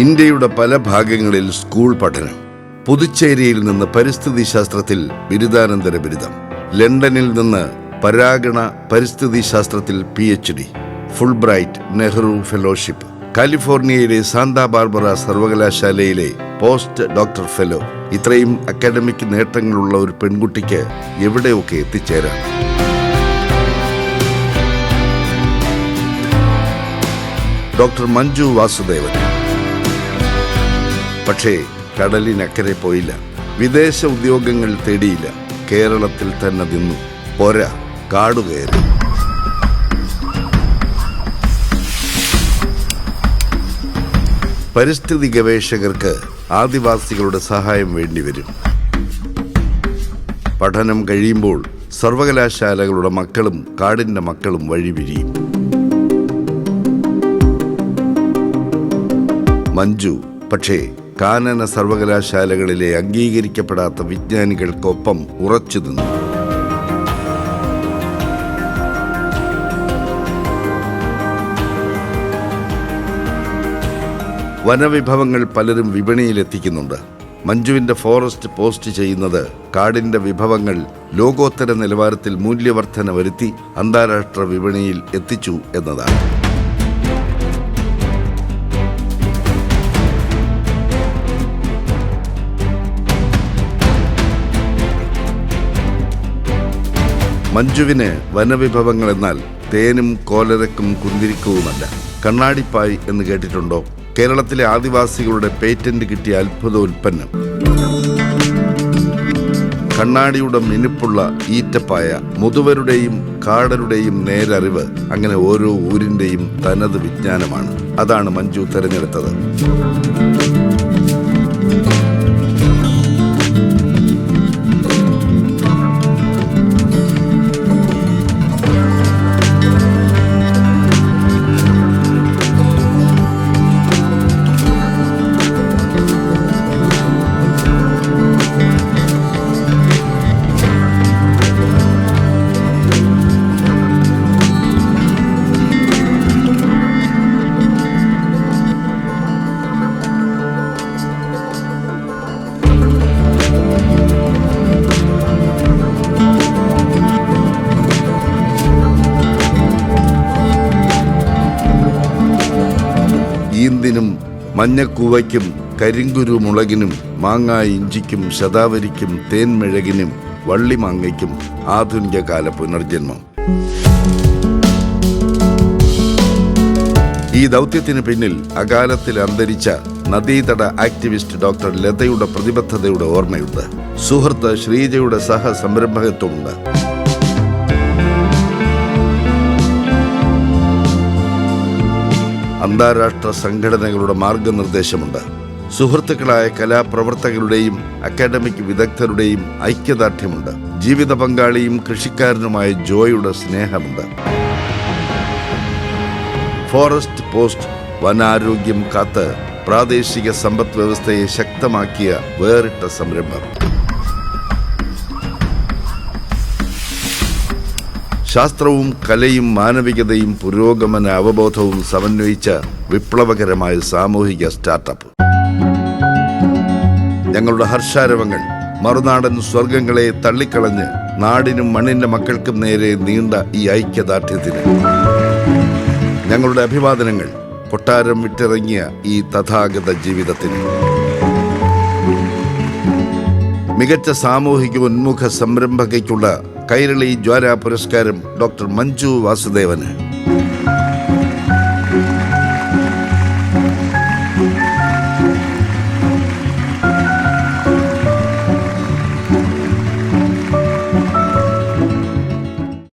ഇന്ത്യയുടെ പല ഭാഗങ്ങളിൽ സ്കൂൾ പഠനം. പുതുച്ചേരിയിൽ നിന്ന് പരിസ്ഥിതി ശാസ്ത്രത്തിൽ ബിരുദാനന്തര ബിരുദം, ലണ്ടനിൽ നിന്ന് പരാഗണ പരിസ്ഥിതി ശാസ്ത്രത്തിൽ PhD, ഫുൾബ്രൈറ്റ് നെഹ്റു ഫെലോഷിപ്പ്, കാലിഫോർണിയയിലെ സാന്താ ബാർബറ സർവകലാശാലയിലെ പോസ്റ്റ് ഡോക്ടർ ഫെലോ. ഇത്രയും അക്കാഡമിക് നേട്ടങ്ങളുള്ള ഒരു പെൺകുട്ടിക്ക് എവിടെയൊക്കെ എത്തിച്ചേരാം. ഡോക്ടർ മഞ്ജു വാസുദേവൻ പക്ഷേ കടലിനക്കരെ പോയില്ല, വിദേശ ഉദ്യോഗങ്ങൾ തേടിയില്ല, കേരളത്തിൽ തന്നെ നിന്നു. പോരാ, കാടുകയറി. പരിസ്ഥിതി ഗവേഷകർക്ക് ആദിവാസികളുടെ സഹായം വേണ്ടിവരും. പഠനം കഴിയുമ്പോൾ സർവകലാശാലകളുടെ മക്കളും കാടിന്റെ മക്കളും വഴിപിരിയും. മഞ്ജു പക്ഷേ കാനന സർവകലാശാലകളിലെ അംഗീകരിക്കപ്പെടാത്ത വിജ്ഞാനികൾക്കൊപ്പം ഉറച്ചു നിന്നു. വനവിഭവങ്ങൾ പലരും വിപണിയിലെത്തിക്കുന്നുണ്ട്. മഞ്ജുവിന്റെ ഫോറസ്റ്റ് പോസ്റ്റ് ചെയ്യുന്നത് കാടിന്റെ വിഭവങ്ങൾ ലോകോത്തര നിലവാരത്തിൽ മൂല്യവർധന വരുത്തി അന്താരാഷ്ട്ര വിപണിയിൽ എത്തിച്ചു എന്നതാണ്. മഞ്ജുവിന് വനവിഭവങ്ങൾ എന്നാൽ തേനും കോലരക്കും കുന്തിരിക്കവുമല്ല. കണ്ണാടിപ്പായ് എന്ന് കേട്ടിട്ടുണ്ടോ? കേരളത്തിലെ ആദിവാസികളുടെ പേറ്റന്റ് കിട്ടിയ അത്ഭുത ഉൽപ്പന്നം. കണ്ണാടിയുടെ മിനുപ്പുള്ള ഈറ്റപ്പായ, മുതുവരുടെയും കാടരുടെയും നേരറിവ്, അങ്ങനെ ഓരോ ഊരിന്റെയും തനത് വിജ്ഞാനമാണ്. അതാണ് മഞ്ജു തിരഞ്ഞെടുത്തത്. ഈന്തിനും മഞ്ഞക്കൂവയ്ക്കും കരിങ്കുരു മുളകിനും മാങ്ങാ ഇഞ്ചിക്കും ശതാവരിക്കും തേൻമിഴകിനും വള്ളിമാങ്ങയ്ക്കും ആധുനിക കാല പുനർജന്മം. ഈ ദൗത്യത്തിന് പിന്നിൽ അകാലത്തിൽ അന്തരിച്ച നദീതട ആക്ടിവിസ്റ്റ് ഡോക്ടർ ലതയുടെ പ്രതിബദ്ധതയുടെ ഓർമ്മയുണ്ട്. സുഹൃത്ത് ശ്രീജയുടെ സഹസംരംഭകത്വമുണ്ട്. അന്താരാഷ്ട്ര സംഘടനകളുടെ മാർഗനിർദ്ദേശമുണ്ട്. സുഹൃത്തുക്കളായ കലാപ്രവർത്തകരുടെയും അക്കാഡമിക് വിദഗ്ധരുടെയും ഐക്യദാർഢ്യമുണ്ട്. ജീവിത പങ്കാളിയും കൃഷിക്കാരനുമായ ജോയുടെ സ്നേഹമുണ്ട്. ഫോറസ്റ്റ് പോസ്റ്റ് വനാരോഗ്യം കാത്ത് പ്രാദേശിക സമ്പദ് വ്യവസ്ഥയെ ശക്തമാക്കിയ വേറിട്ട സംരംഭം. ശാസ്ത്രവും കലയും മാനവികതയും പുരോഗമന അവബോധവും സമന്വയിച്ച വിപ്ലവകരമായ സാമൂഹിക സ്റ്റാർട്ടപ്പ്. ഞങ്ങളുടെ ഹർഷാരവങ്ങൾ മറുനാടൻ സ്വർഗങ്ങളെ തള്ളിക്കളഞ്ഞ് നാടിനും മണ്ണിന്റെ മക്കൾക്കും നേരെ നീണ്ട ഈ ഐക്യദാർഢ്യത്തിന് ഞങ്ങളുടെ അഭിവാദനങ്ങൾ. കൊട്ടാരം വിട്ടിറങ്ങിയ ഈ തഥാഗത ജീവിതത്തിന് മികച്ച സാമൂഹിക ഉന്മുഖ സംരംഭകയ്ക്കുള്ള കൈരളി ജ്വാല പുരസ്കാരം ഡോക്ടർ മഞ്ജു വാസുദേവന്.